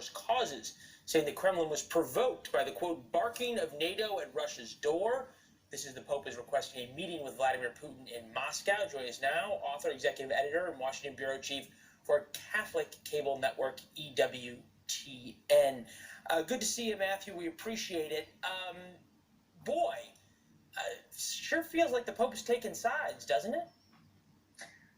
first causes, saying the Kremlin was provoked by the, quote, barking of NATO at Russia's door. This is the Pope is requesting a meeting with Vladimir Putin in Moscow. Joining us now, author, executive editor, and Washington bureau chief for Catholic cable network EWTN. Good to see you, Matthew. We appreciate it. Sure feels like the Pope is taking sides, doesn't it?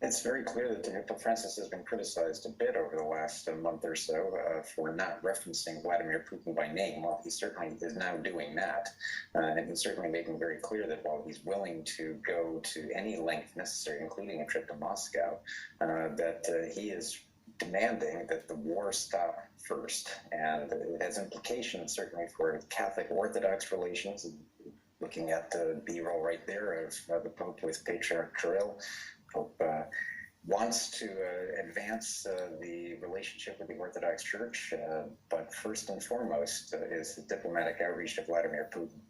It's very clear that Pope Francis has been criticized a bit over the last month or so for not referencing Vladimir Putin by name. Well, he certainly is now doing that. And he's certainly making very clear that while he's willing to go to any length necessary, including a trip to Moscow, that he is demanding that the war stop first. And it has implications certainly for Catholic Orthodox relations. Looking at the B-roll right there of the Pope with Patriarch Kirill. Pope wants to advance the relationship with the Orthodox Church, but first and foremost is the diplomatic outreach to Vladimir Putin.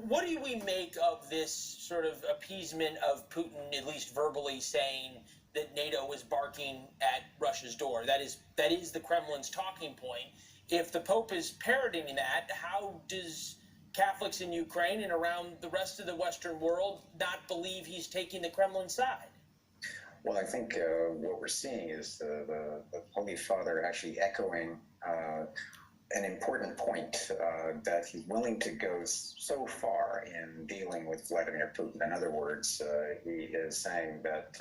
What do we make of this sort of appeasement of Putin, at least verbally saying that NATO was barking at Russia's door? That is the Kremlin's talking point. If the Pope is parroting that, how does Catholics in Ukraine and around the rest of the Western world not believe he's taking the Kremlin side? Well, I think what we're seeing is the Holy Father actually echoing an important point, that he's willing to go so far in dealing with Vladimir Putin. In other words, he is saying that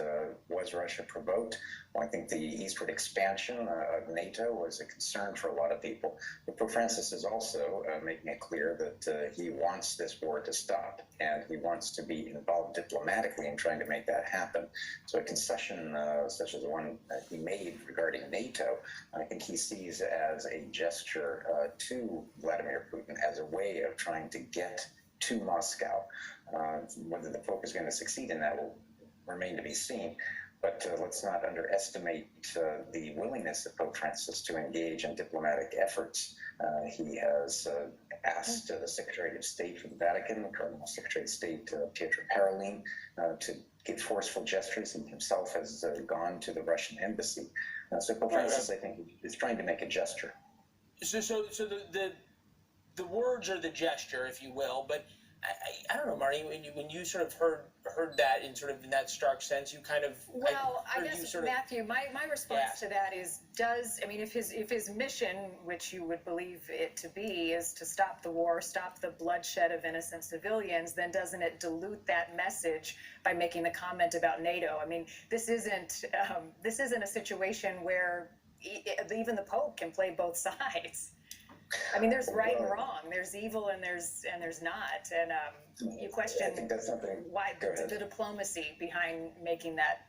was Russia provoked? Well, I think the eastward expansion of NATO was a concern for a lot of people. But Pope Francis is also making it clear that he wants this war to stop, and he wants to be involved diplomatically in trying to make that happen. So a concession such as the one that he made regarding NATO, I think he sees as a gesture to Vladimir Putin as a way of trying to get to Moscow. Whether the Pope is going to succeed in that will remain to be seen. But let's not underestimate the willingness of Pope Francis to engage in diplomatic efforts. He has asked the Secretary of State for the Vatican, Cardinal Secretary of State Pietro Parolin, to give forceful gestures. He himself has gone to the Russian embassy. So Pope Francis, I think, is trying to make a gesture. So the words are the gesture, if you will, but I don't know, Marty, when you sort of heard that in sort of in that stark sense, you kind of I guess Matthew, my response to that is, if his mission, which you would believe it to be, is to stop the war, stop the bloodshed of innocent civilians, then doesn't it dilute that message by making the comment about NATO? I mean, this isn't a situation where even the Pope can play both sides. I mean, there's right and wrong. There's evil and there's not. And you question why the diplomacy behind making that